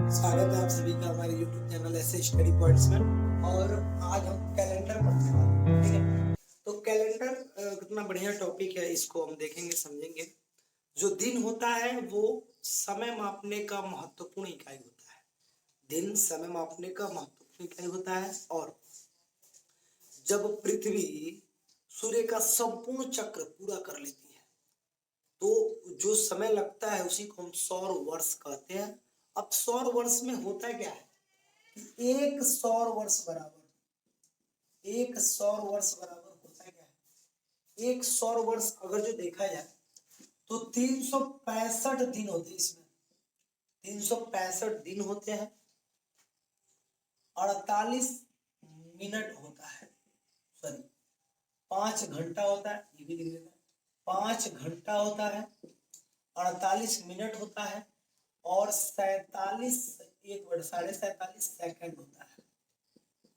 स्वागत है आप सभी का हमारे YouTube चैनल ऐसे स्टडी पॉइंट्स में। और आज हम कैलेंडर पढ़ने वाले हैं, ठीक है। तो कैलेंडर कितना बढ़िया टॉपिक है, इसको हम देखेंगे समझेंगे। जो दिन होता है वो समय मापने का महत्वपूर्ण इकाई होता है। दिन समय मापने का महत्वपूर्ण इकाई होता है। और जब पृथ्वी सूर्य का संपूर्ण चक्र पूरा कर लेती है तो जो समय लगता है उसी को हम सौर वर्ष कहते हैं। अब सौर वर्ष में होता क्या है, एक सौर वर्ष बराबर होता है क्या है, एक सौर वर्ष अगर जो देखा जाए तो 365 दिन होते हैं। इसमें 365 दिन होते हैं, 48 मिनट होता है, सॉरी 5 घंटा होता है, ये भी लिख देता है। 5 घंटा होता है, 48 मिनट होता है और 47 1/47 सेकंड होता है।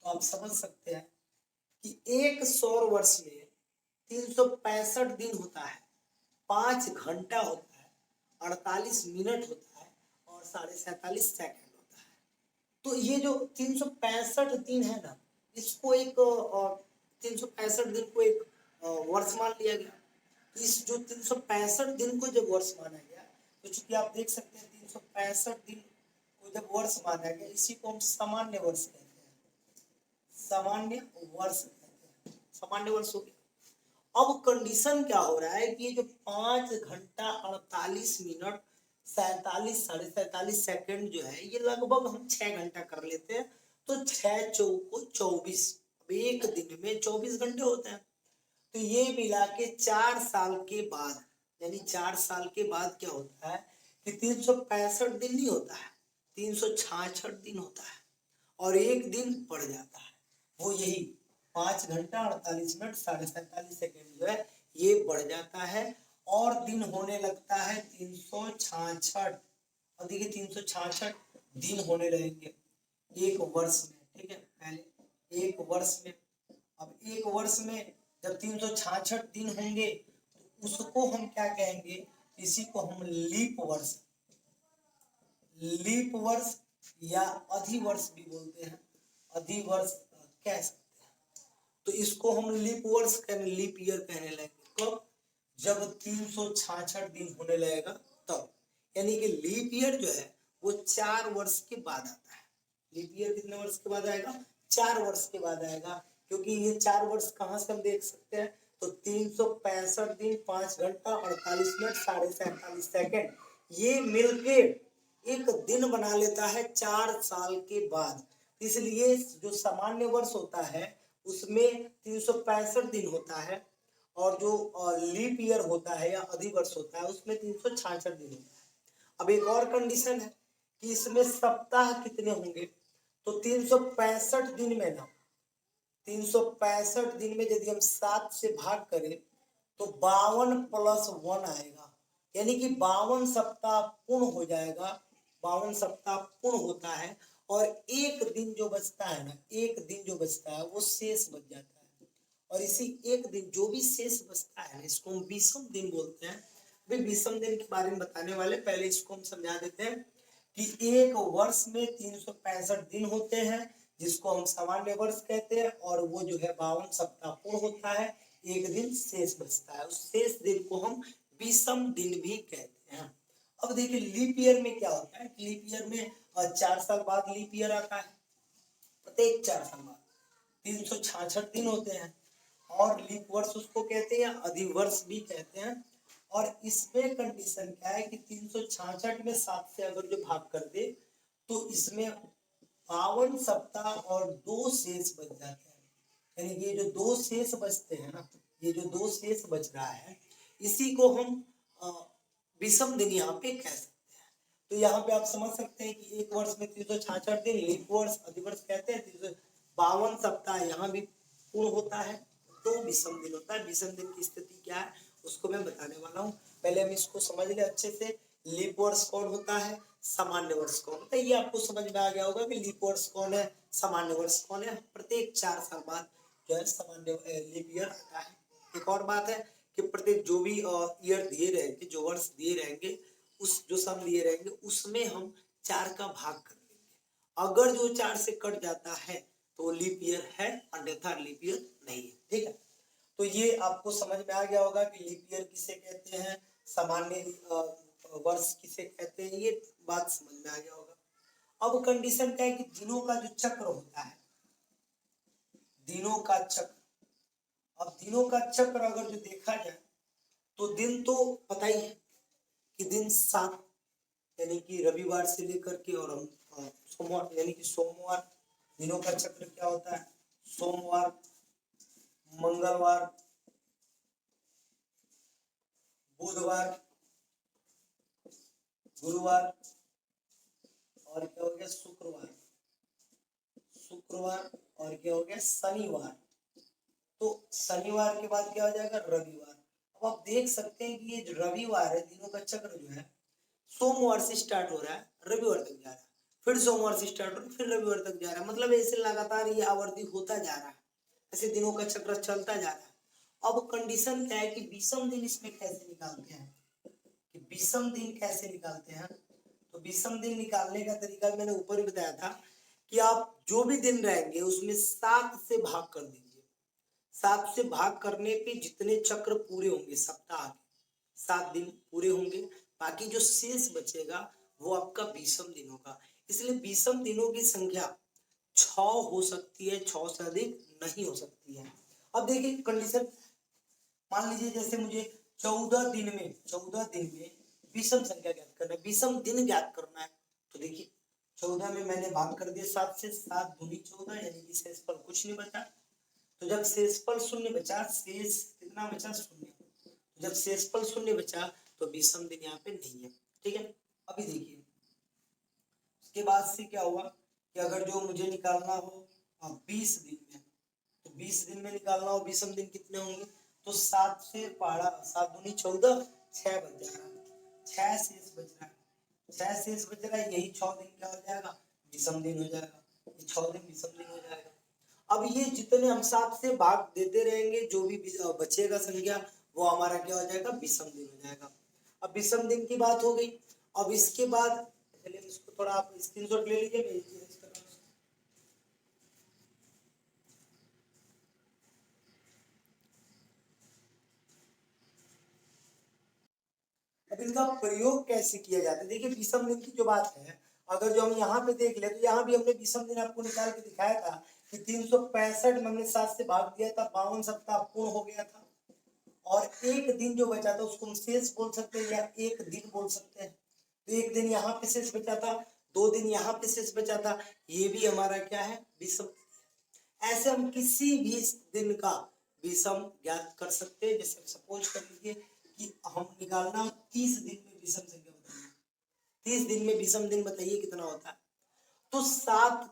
तो आप समझ सकते हैं कि एक सौर वर्ष में 365 दिन होता है, 5 घंटा होता है, 48 मिनट होता है और 47 सेकंड होता है। तो ये जो 365 दिन है ना, इसको एक 365 दिन को एक वर्ष मान लिया गया। इस जो 365 दिन को जब वर्ष माना गया तो चूंकि आप देख सकते हैं 365 दिन को जब वर्ष माना गया, इसी को हम सामान्य वर्ष कहते हैं। सामान्य वर्ष कहते हैं, सामान्य वर्ष हो गया। अब कंडीशन क्या हो रहा है कि ये जो 5 घंटा 48 मिनट 47 सेकंड जो है, ये लगभग हम 6 घंटा कर लेते हैं। तो 6 चौको 24, अब एक दिन में 24 घंटे होते हैं। तो ये मिला के 4 साल के बाद, यानी 4 साल के बाद क्या होता है कि 365 दिन नहीं होता है, 366 दिन होता है और एक दिन बढ़ जाता है। वो यही 5 घंटा 48 मिनट 47 सेकंड जो है ये बढ़ जाता है और दिन होने लगता है 366। और देखिए 366 दिन होने लगेंगे एक वर्ष में, ठीक है। पहले एक वर्ष में, अब एक वर्ष में जब 366 दिन होंगे तो उसको हम क्या कहेंगे, इसी को हम लीप वर्ष या अधिवर्ष भी बोलते हैं, अधिवर्ष कह सकते हैं। तो इसको हम लीप वर्ष लीप ईयर कहने लगेंगे कब, जब 366 दिन होने लगेगा तब। यानी कि लीप ईयर जो है वो 4 वर्ष के बाद आता है। लीप ईयर कितने वर्ष के बाद आएगा, 4 वर्ष के बाद आएगा। क्योंकि ये 4 वर्ष कहाँ से हम देख सकते हैं, तो 365 दिन 5 घंटा 48 मिनट 47 सेकंड ये मिलके एक दिन बना लेता है 4 साल के बाद। इसलिए जो सामान्य वर्ष होता है उसमें 365 दिन होता है और जो लीप ईयर होता है या अधिवर्ष होता है उसमें 366 दिन होता है। अब एक और कंडीशन है कि इसमें सप्ताह कितने होंगे, तो 365 दिन में ना, 365 दिन में यदि हम 7 से भाग करें तो 52 + 1 आएगा, यानी कि 52 सप्ताह पूर्ण हो जाएगा। 52 सप्ताह पूर्ण होता है और एक दिन जो बचता है ना, एक दिन जो बचता है वो शेष बच जाता है। और इसी एक दिन जो भी शेष बचता है इसको हम विषम दिन बोलते हैं। अभी विषम दिन के बारे में बताने वाले, पहले इसको हम समझा देते हैं कि एक वर्ष में 365 दिन होते हैं जिसको हम सामान्य वर्ष कहते हैं और वो जो है 52 सप्ताह पूर्ण होता है, एक दिन शेष बचता है, उस शेष दिन को हम विषम दिन भी कहते हैं। अब देखिए लीप ईयर में क्या होता है, लीप ईयर में 4 साल बाद लीप ईयर आता है, प्रत्येक 4 साल बाद 366 दिन होते हैं और लीप वर्ष उसको कहते हैं, अधिवर्ष भी कहते हैं। और इसमें कंडीशन क्या है कि 366 में 7 से अगर जो भाग कर दे तो इसमें 52 सप्ताह और 2 शेष बच जाते हैं। यानी ये जो 2 शेष बचते हैं ना, ये जो 2 शेष बच रहा है इसी को हम विषम दिन यहाँ पे कह सकते हैं। तो यहाँ पे आप समझ सकते हैं कि एक वर्ष में 366 दिन लीप वर्ष अधिवर्ष कहते हैं, 352 सप्ताह यहाँ भी पूर्ण होता है तो विषम दिन होता है। विषम दिन की स्थिति क्या है उसको मैं बताने वाला हूँ, पहले हम इसको समझ ले अच्छे से। लीप वर्ष कौन होता है, सामान्य वर्ष कौन होता है, ये आपको समझ में आ गया होगा कि लीप वर्ष कौन है, सामान्य वर्ष कौन है। प्रत्येक 4 साल बाद जो है सामान्य लीप ईयर आता है। एक और बात है कि प्रत्येक जो भी ईयर दिए रहेंगे, जो वर्ष दिए रहेंगे, उस जो सम दिए रहेंगे उसमें हम 4 का भाग कर अगर जो 4 से कट जाता है तो लीप ईयर है, अन्यथा लीप ईयर नहीं है। ठीक है, तो ये आपको समझ में आ गया होगा कि लीप ईयर किसे कहते हैं, सामान्य वर्ष किसे कहते हैं, ये बात समझ में आ गया होगा। अब कंडीशन क्या है कि दिनों का जो चक्र होता है, दिनों का चक्र, अब दिनों का चक्र अगर जो देखा जाए तो दिन तो पता ही है कि दिन 7, यानी कि रविवार से लेकर के और हम सोमवार यानी कि सोमवार, दिनों का चक्र क्या होता है, सोमवार, मंगलवार, बुधवार, गुरुवार और क्या हो गया शुक्रवार, शुक्रवार और क्या हो गया शनिवार। तो शनिवार के बाद क्या हो जाएगा रविवार। अब आप देख सकते हैं कि ये जो रविवार है, दिनों का चक्र जो है सोमवार से स्टार्ट हो रहा है, रविवार तक जा रहा है, फिर सोमवार से स्टार्ट हो रहा है, फिर रविवार तक जा रहा है, मतलब ऐसे लगातार ये आवर्ती होता जा रहा है, ऐसे दिनों का चक्र चलता जा रहा है। अब कंडीशन क्या है कि विषम दिन इसमें कैसे निकालते हैं, कि विषम दिन कैसे निकालते हैं, तो विषम दिन निकालने का तरीका मैंने ऊपर ही बताया था कि आप जो भी दिन रहेंगे उसमें 7 से भाग कर दीजिए, 7 से भाग करने पे जितने चक्र पूरे होंगे सप्ताह के 7 दिन पूरे होंगे, बाकी जो शेष बचेगा वो आपका विषम दिन होगा। इसलिए विषम दिनों की संख्या 6 हो सकती है, 6 से अधिक नहीं हो सकती है। अब देखिए कंडीशन, मान लीजिए जैसे मुझे 14 दिन में विषम संख्या ज्ञात करना है, विषम दिन ज्ञात करना है, तो देखिए 14 में मैंने भाग कर दिया 7 से, 7 दूनी 14, यानी कि शेषफल कुछ नहीं बचा। तो जब शेषफल शून्य बचा, शेष कितना बचा शून्य, तो जब शेषफल शून्य बचा तो विषम दिन यहाँ पे नहीं है। ठीक है, अभी देखिए उसके बाद से क्या हुआ कि अगर जो मुझे निकालना हो 20 दिन में, तो 20 दिन में निकालना हो विषम दिन कितने होंगे, तो 7 से पहाड़ा 7 दूनी 14, 6 बच जा रहा है, 6 शेष बच रहा है, 6 शेष बच रहा है, यही 6 दिन क्या हो जाएगा विषम दिन हो जाएगा, ये 6 दिन विषम दिन हो जाएगा। अब ये जितने हम 7 से भाग देते रहेंगे, जो भी बचेगा संख्या वो हमारा क्या हो जाएगा विषम दिन हो जाएगा। अब विषम दिन की बात हो गई। अब इसके बाद चलिए इसको थोड़ा आप स्क्रीनशॉट ले लीजिए, मैं इरेज कर रहा हूं। अब इनका प्रयोग कैसे किया जाता है, देखिए विषम दिन की जो बात है, अगर जो हम यहाँ पे देख ले तो यहाँ भी हमने विषम दिन आपको निकाल के दिखाया था कि 365 में हमने 7 से भाग दिया था, 52 सप्ताह पूर्ण हो गया था, और एक दिन जो बचा था उसको हम शेष बोल सकते हैं या एक दिन बोल सकते हैं। तो एक दिन यहाँ पे शेष बचा था, 2 दिन यहाँ पे शेष बचा था, ये भी हमारा क्या है विषम। ऐसे हम किसी भी दिन का विषम ज्ञात कर सकते हैं। जैसे सपोज कर लीजिए कि हम निकालना 30 दिन में विषम संख्या बताइए, 30 दिन में विषम दिन बताइए कितना होता है, तो 7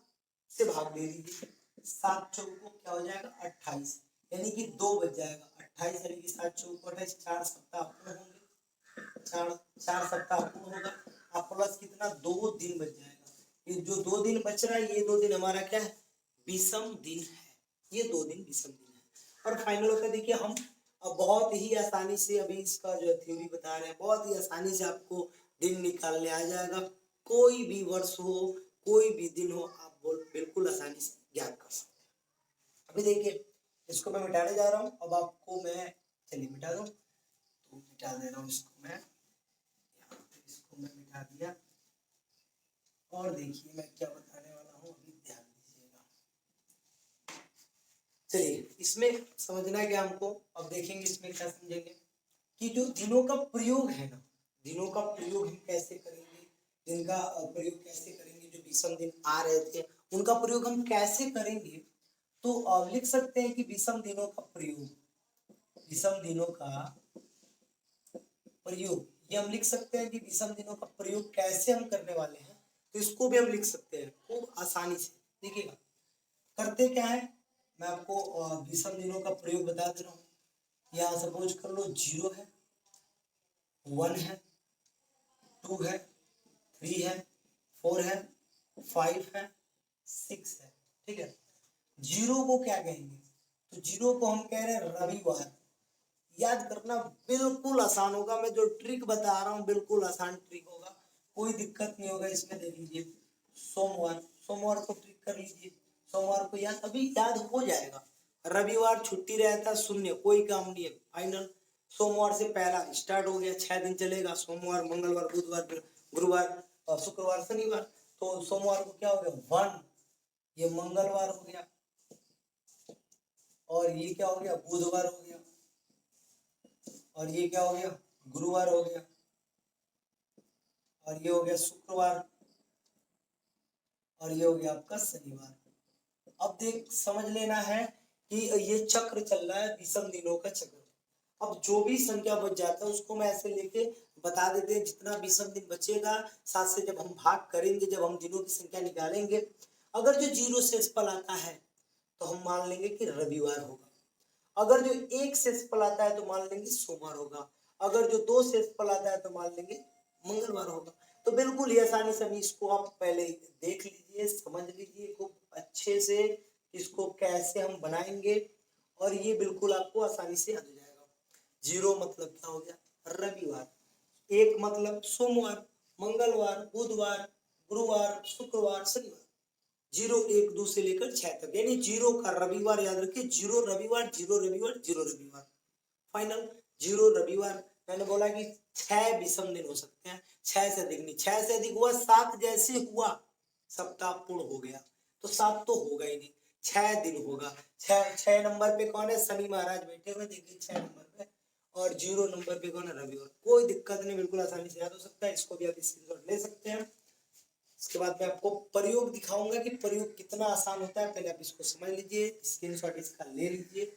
से भाग दे दीजिए, 7 चौको क्या हो जाएगा 28, यानी कि 2 बच जाएगा, 28 यानी कि 7 चौको 28, 4 सप्ताह पूर्ण होंगे, 4 सप्ताह पूर्ण होगा, आप प्लस कितना 2 दिन बच जाएगा। ये जो 2 दिन बच रहा है, ये 2 दिन हमारा क्या है विषम दिन है, ये 2 दिन विषम दिन है। और फाइनल होता है, देखिए हम बहुत ही आसानी से अभी इसका जो थ्योरी बता रहे हैं, बहुत ही आसानी से आपको दिन निकालने आ जाएगा, कोई भी वर्ष हो कोई भी दिन हो आप बिल्कुल आसानी से ज्ञात कर सकते हैं। अभी देखिए इसको मैं मिटाने जा रहा हूँ, अब आपको मैं चलिए मिटा दूं, तो मिटा दे रहा हूँ इसको मैं, इसको मैं मिटा दिया। और देखिए मैं क्या बताने वाला हूँ, अभी ध्यान दीजिएगा। चलिए इसमें समझना क्या हमको, अब देखेंगे इसमें क्या समझेंगे कि जो दिनों का प्रयोग है ना, दिनों का प्रयोग हम कैसे करेंगे, दिन का प्रयोग कैसे करेंगे, जो विषम दिन आ रहे थे उनका प्रयोग हम कैसे करेंगे। तो लिख सकते हैं कि विषम दिनों का प्रयोग, विषम दिनों का प्रयोग, ये हम लिख सकते हैं कि विषम दिनों का प्रयोग कैसे हम करने वाले हैं, तो इसको भी हम लिख सकते हैं खूब आसानी से। देखिएगा करते क्या है, मैं आपको विषम दिनों का प्रयोग बता दे रहा हूँ। यहाँ सपोज कर लो 0 है, 1 है, 2 है, 3 है, 4 है, 5 है, 6 है। ठीक है, 0 को क्या कहेंगे, तो 0 को हम कह रहे हैं रविवार। याद करना बिल्कुल आसान होगा, मैं जो ट्रिक बता रहा हूँ बिल्कुल आसान ट्रिक होगा, कोई दिक्कत नहीं होगा इसमें। देख लीजिए सोमवार, सोमवार को ट्रिक कर लीजिए, सोमवार को याद अभी याद हो जाएगा। रविवार छुट्टी रहता, शून्य, कोई काम नहीं है, फाइनल। सोमवार से पहला स्टार्ट हो गया, 6 दिन चलेगा, सोमवार मंगलवार बुधवार गुरुवार और शुक्रवार शनिवार। तो सोमवार को क्या हो गया 1, ये मंगलवार हो गया, और ये क्या हो गया बुधवार हो गया, और ये क्या हो गया गुरुवार हो गया, और ये हो गया शुक्रवार, और ये हो गया आपका शनिवार। अब देख समझ लेना है कि ये चक्र चल रहा है विषम दिनों का चक्र। अब जो भी संख्या बच जाता है उसको मैं ऐसे लेके बता देते हैं, जितना विषम दिन बचेगा साथ से जब हम भाग करेंगे, जब हम दिनों की संख्या निकालेंगे, अगर जो 0 शेषफल आता है तो हम मान लेंगे कि रविवार होगा, अगर जो 1 शेषफल आता है तो मान लेंगे सोमवार होगा, अगर जो 2 शेषफल आता है तो मान लेंगे मंगलवार होगा। तो बिल्कुल ही आसानी से इसको आप पहले देख लीजिए, समझ लीजिए खूब अच्छे से इसको कैसे हम बनाएंगे, और ये बिल्कुल आपको आसानी से याद हो जाएगा। 0 मतलब क्या हो गया रविवार, 1 मतलब सोमवार, मंगलवार, बुधवार, गुरुवार, शुक्रवार, शनिवार। 0 1 2 से लेकर 6 तक, यानी 0 का रविवार याद रखिए, 0 रविवार, 0 रविवार, 0 रविवार, फाइनल। 0 रविवार, मैंने बोला कि 6 विषम दिन हो सकते हैं, 6 से अधिक नहीं, 6 से अधिक हुआ 7 जैसे हुआ सप्ताह पूर्ण हो गया, तो 7 तो होगा ही नहीं, 6 दिन होगा। 6 नंबर पे कौन है शनि महाराज बैठे हुए, देखिए 6 नंबर पे, और 0 नंबर पे कौन है रविवार। कोई दिक्कत नहीं, बिल्कुल आसानी से याद हो सकता है, इसको भी आप स्क्रीनशॉट ले सकते हैं। इसके बाद मैं आपको प्रयोग दिखाऊंगा कि प्रयोग कितना आसान होता है, पहले आप इसको समझ लीजिए, स्क्रीनशॉट इसका ले लीजिए।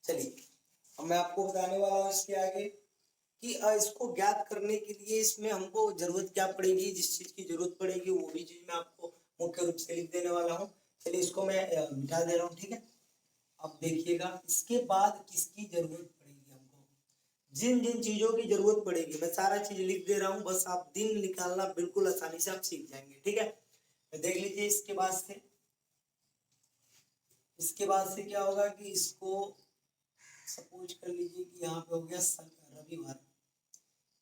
चलिए अब मैं आपको बताने वाला हूँ इसके आगे कि इसको ज्ञात करने के लिए इसमें हमको जरूरत क्या पड़ेगी, जिस चीज की जरूरत पड़ेगी वो भी चीज मैं आपको मुख्य रूप से लिख देने वाला हूँ। चलिए इसको मैं मिटा दे रहा हूँ, ठीक है। अब देखिएगा इसके बाद किसकी जरूरत पड़ेगी हमको, जिन जिन चीजों की जरूरत पड़ेगी मैं सारा चीज लिख दे रहा हूँ, बस आप दिन निकालना बिल्कुल आसानी से आप सीख जाएंगे, ठीक है। देख लीजिए इसके बाद से क्या होगा कि इसको सपोज कर लीजिए कि यहाँ पे हो गया रविवार,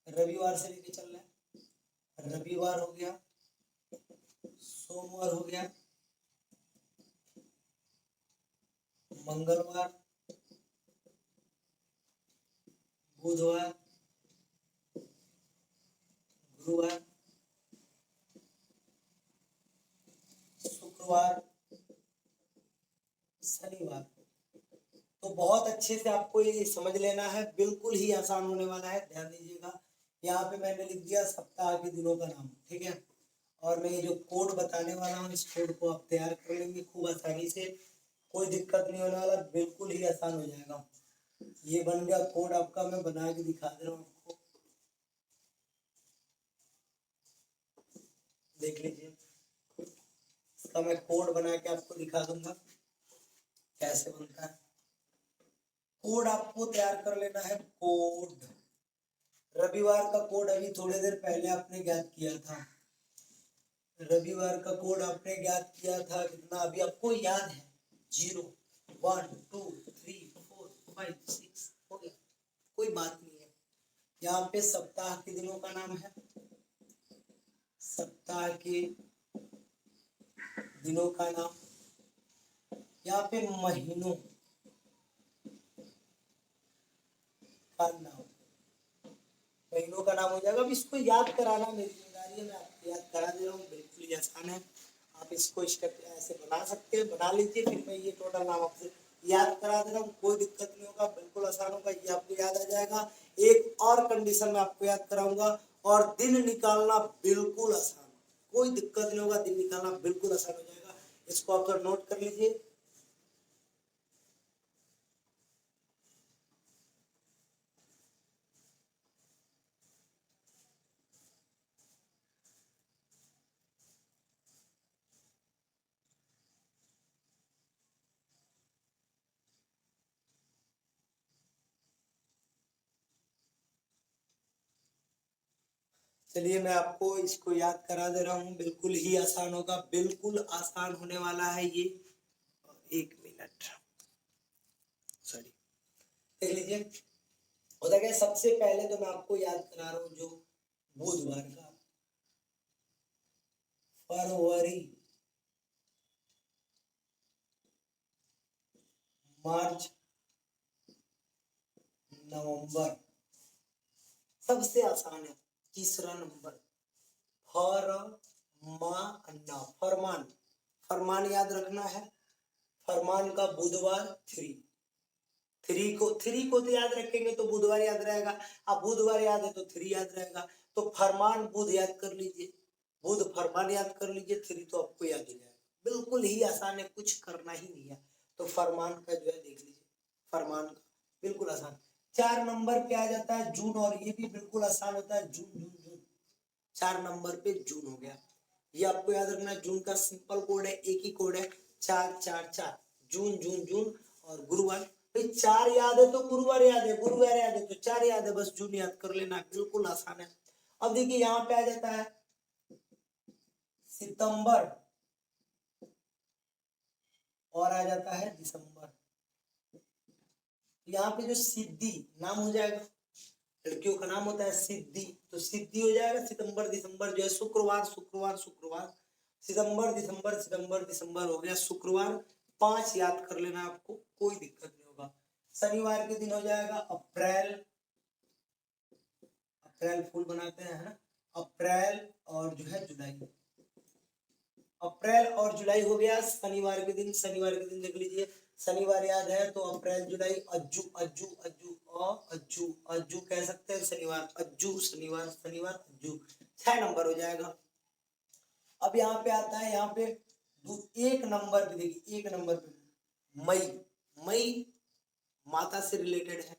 रविवार से लेके चल रहे हैं, रविवार हो गया, सोमवार हो गया, मंगलवार, बुधवार, गुरुवार, शुक्रवार, शनिवार। तो बहुत अच्छे से आपको ये समझ लेना है, बिल्कुल ही आसान होने वाला है, ध्यान दीजिएगा। यहाँ पे मैंने लिख दिया सप्ताह के दिनों का नाम, ठीक है। और मैं ये जो कोड बताने वाला हूँ इस कोड को आप तैयार कर लेंगे खूब आसानी से, कोई दिक्कत नहीं होने वाला, बिल्कुल ही आसान हो जाएगा। ये बन गया कोड आपका, मैं बना के दिखा दे रहा हूँ आपको, देख लीजिए। इसका मैं कोड बना के आपको दिखा दूंगा कैसे बनता है। कोड आपको तैयार कर लेना है, कोड रविवार का कोड अभी थोड़ी देर पहले आपने ज्ञात किया था, रविवार का कोड आपने ज्ञात किया था कितना अभी आपको याद है, 0 1 2 3 4 5 6 हो गया, कोई बात नहीं है। यहाँ पे सप्ताह के दिनों का नाम है, सप्ताह के दिनों का नाम, यहाँ पे महीनों का नाम, महीनों का नाम हो जाएगा। अब इसको याद कराना मेरी जिम्मेदारी है, मैं आपको याद करा दे रहा हूँ, बिल्कुल ही आसान है। आप इसको स्टेप ऐसे बना सकते हैं, बना लीजिए, फिर मैं ये टोटल नाम आपसे याद करा दे रहा हूँ, कोई दिक्कत नहीं होगा, बिल्कुल आसान होगा, ये आपको याद आ जाएगा। एक और कंडीशन में आपको याद कराऊंगा, और दिन निकालना बिल्कुल आसान, कोई दिक्कत नहीं होगा, दिन निकालना बिल्कुल आसान हो जाएगा। इसको आप तो नोट कर लीजिए। चलिए मैं आपको इसको याद करा दे रहा हूँ, बिल्कुल ही आसान होगा, बिल्कुल आसान होने वाला है ये। 1 मिनट, सॉरी, देख लीजिए। होता क्या है, सबसे पहले तो मैं आपको याद करा रहा हूँ जो बुधवार का फरवरी, मार्च, नवंबर, सबसे आसान है। तीसरा नंबर फरमान, फरमान याद रखना है। फरमान का बुधवार 3 को तो याद रखेंगे तो बुधवार याद रहेगा। अब बुधवार याद है तो 3 याद रहेगा, तो फरमान बुध याद कर लीजिए, बुध फरमान याद कर लीजिए, 3 तो आपको याद हो जाएगा। बिल्कुल ही आसान है, कुछ करना ही नहीं है। तो फरमान का जो है देख लीजिए, फरमान का बिल्कुल आसान। 4 नंबर पे आ जाता है जून, और ये भी बिल्कुल आसान होता है, जून जून जून। 4 नंबर पे जून हो गया। ये आपको याद रखना है, जून का सिंपल कोड है, एक ही कोड है, 444, जून जून जून। और गुरुवार, भाई 4 याद है तो गुरुवार याद है, गुरुवार याद है तो 4 याद है, बस जून याद कर लेना, बिल्कुल आसान है। अब देखिए यहाँ पे आ जाता है सितंबर, और आ जाता है दिसंबर। यहाँ पे जो सिद्धि नाम हो जाएगा, लड़कियों का नाम होता है सिद्धि, तो सिद्धि हो जाएगा। सितंबर दिसंबर जो है शुक्रवार शुक्रवार शुक्रवार, सितंबर दिसंबर सितंबर दिसंबर हो गया शुक्रवार। 5 याद कर लेना आपको, कोई दिक्कत नहीं होगा। शनिवार के दिन हो जाएगा अप्रैल, अप्रैल फूल बनाते हैं, है ना, अप्रैल और जो है जुलाई, अप्रैल और जुलाई हो गया शनिवार के दिन। शनिवार के दिन देख लीजिए, शनिवार याद है तो अप्रैल जुलाई, अज्जू अज्जू अज्जू अज्जू अज्जू कह सकते हैं, शनिवार अज्जू, शनिवार शनिवार अज्जू। 6 नंबर हो जाएगा। अब यहाँ पे आता है, यहाँ पे 1 नंबर पे देखिए, 1 नंबर पे मई, मई माता से रिलेटेड है,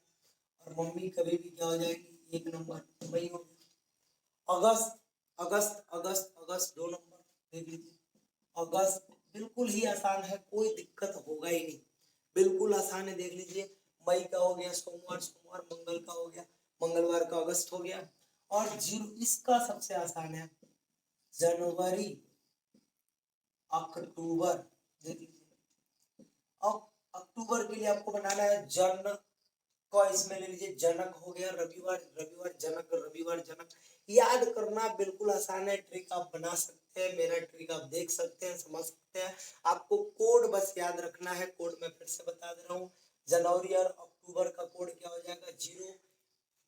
और मम्मी कभी भी क्या हो जाएगी, 1 नंबर मई हो गया। अगस्त, अगस्त अगस्त अगस्त 2 नंबर देख लीजिए, अगस्त बिल्कुल ही आसान है, कोई दिक्कत होगा ही नहीं, बिल्कुल आसान है, देख लीजिए। मई का हो गया सोमवार, सोमवार मंगल का हो गया, मंगलवार का अगस्त हो गया। और जीरो इसका सबसे आसान है जनवरी, अक्टूबर, देख लीजिए। अब अक्टूबर के लिए आपको बनाना है जन को, इसमें ले लीजिए जनक हो गया, रविवार रविवार जनक, रविवार जनक। याद करना बिल्कुल आसान है, ट्रिक आप बना सकते हैं, मेरा ट्रिक आप देख सकते हैं, समझ सकते हैं। आपको कोड बस याद रखना है, कोड मैं फिर से बता दे रहा हूँ। जनवरी और अक्टूबर का कोड क्या हो जाएगा 0,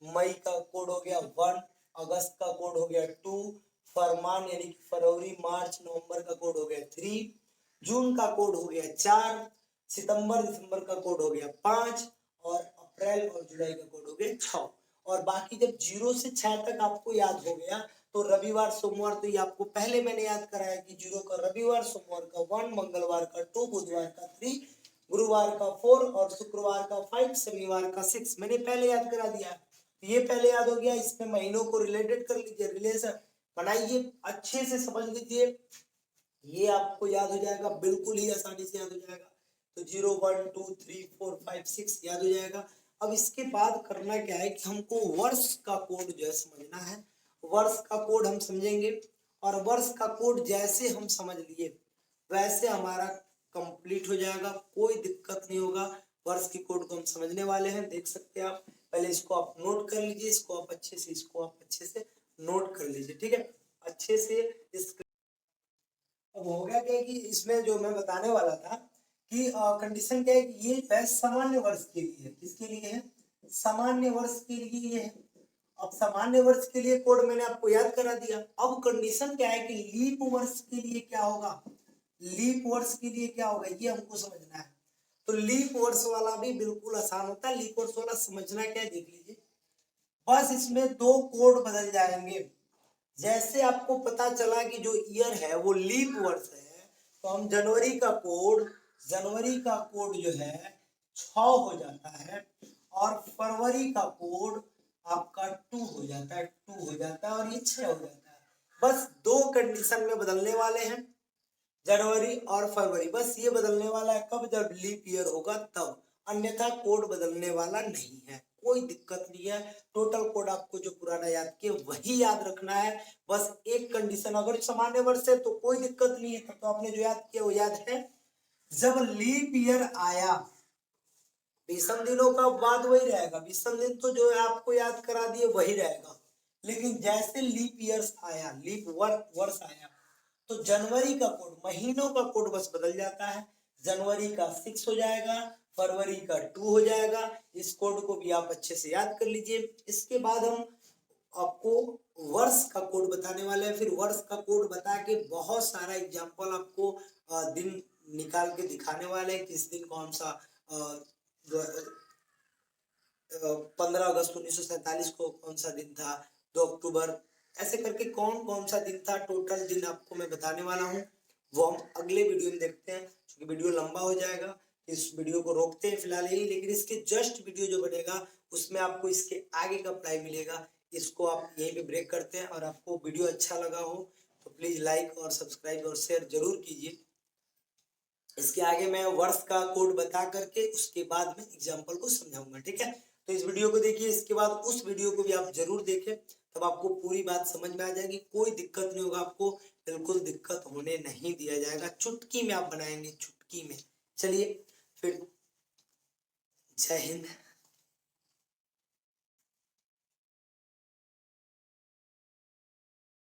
मई का कोड हो गया 1, अगस्त का कोड हो गया 2, फरमान यानी कि फरवरी मार्च नवंबर का कोड हो गया 3, जून का कोड हो गया 4, सितंबर दिसंबर का कोड हो गया 5, और अप्रैल और जुलाई का कोड हो गया 6। और बाकी जब 0 से 6 तक आपको याद हो गया, तो रविवार सोमवार तो ये आपको पहले मैंने याद कराया कि 0 का रविवार, सोमवार का 1, मंगलवार का 2, बुधवार का 3, गुरुवार का 4, और शुक्रवार का 5, शनिवार का 6, मैंने पहले याद करा दिया। ये पहले याद हो गया, इसमें महीनों को रिलेटेड कर लीजिए, रिलेशन बनाइए, अच्छे से समझ लीजिए, ये आपको याद हो जाएगा, बिल्कुल ही आसानी से याद हो जाएगा। तो 0 1 2 3 4 5 6 याद हो जाएगा। अब इसके बाद करना क्या है कि हमको वर्ष का कोड जो है समझना है, वर्ष का कोड हम समझेंगे, और वर्ष का कोड जैसे हम समझ लिए वैसे हमारा कंप्लीट हो जाएगा, कोई दिक्कत नहीं होगा। वर्ष की कोड को हम समझने वाले हैं, देख सकते हैं आप। पहले इसको आप नोट कर लीजिए, इसको आप अच्छे से, इसको आप अच्छे से नोट कर लीजिए, ठीक है, अच्छे से। इस अब हो गया क्या कि इसमें जो मैं बताने वाला था कि कंडीशन क्या है कि ये सामान्य वर्ष के लिए है, किसके लिए है, सामान्य वर्ष के लिए ये है। अब सामान्य वर्ष के लिए कोड मैंने आपको याद करा दिया। अब कंडीशन क्या है कि लीप वर्ष के लिए क्या होगा, लीप वर्ष के लिए क्या होगा ये हमको समझना है। तो लीप वर्ष वाला भी बिल्कुल आसान होता है, लीप वर्ष वाला समझना क्या है देख लीजिए, बस इसमें 2 कोड बदल जाएंगे। जैसे आपको पता चला कि जो ईयर है वो लीप वर्ष है, तो हम जनवरी का कोड जो है 6 हो जाता है, और फरवरी का कोड आपका 2 हो जाता है, 2 हो जाता है, और ये 6 हो जाता है। बस 2 कंडीशन में बदलने वाले हैं, जनवरी और फरवरी, बस ये बदलने वाला है कब, जब लीप ईयर होगा तब, अन्यथा कोड बदलने वाला नहीं है, कोई दिक्कत नहीं है। टोटल कोड आपको जो पुराना याद किया वही याद रखना है। बस एक कंडीशन, अगर सामान्य वर्ष है तो कोई दिक्कत नहीं है, तो आपने जो याद किया वो याद है। जब लीप ईयर आया, विषम दिनों का बाद वही रहेगा, विषम दिन तो जो है आपको याद करा दिए वही रहेगा। लेकिन जैसे लीप ईयर्स आया, लीप वर्ष आया, तो जनवरी का कोड, महीनों का कोड बस बदल जाता है। जनवरी का 6 हो जाएगा, फरवरी का 2 हो जाएगा। इस कोड को भी आप अच्छे से याद कर लीजिए। इसके बाद हम आपको वर्ष का कोड बताने वाले हैं। फिर वर्ष का कोड बता के बहुत सारा एग्जाम्पल आपको दिन निकाल के दिखाने वाले हैं, किस दिन कौन सा 15 अगस्त 1947 को कौन सा दिन था, 2 अक्टूबर, ऐसे करके कौन कौन सा दिन था, टोटल दिन आपको मैं बताने वाला हूँ। वो हम अगले वीडियो में देखते हैं, क्योंकि वीडियो लंबा हो जाएगा। इस वीडियो को रोकते हैं फिलहाल यही, लेकिन इसके जस्ट वीडियो जो बनेगा उसमें आपको इसके आगे का पढ़ाई मिलेगा। इसको आप यहीं पे ब्रेक करते हैं। और आपको वीडियो अच्छा लगा हो तो प्लीज लाइक और सब्सक्राइब और शेयर जरूर कीजिए। इसके आगे मैं वर्ष का कोड बता करके उसके बाद में एग्जाम्पल को समझाऊंगा, ठीक है। तो इस वीडियो को देखिए, इसके बाद उस वीडियो को भी आप जरूर देखें, तब आपको पूरी बात समझ में आ जाएगी। कोई दिक्कत नहीं होगा आपको, बिल्कुल दिक्कत होने नहीं दिया जाएगा। चुटकी में आप बनाएंगे, चुटकी में। चलिए फिर, जय हिंद।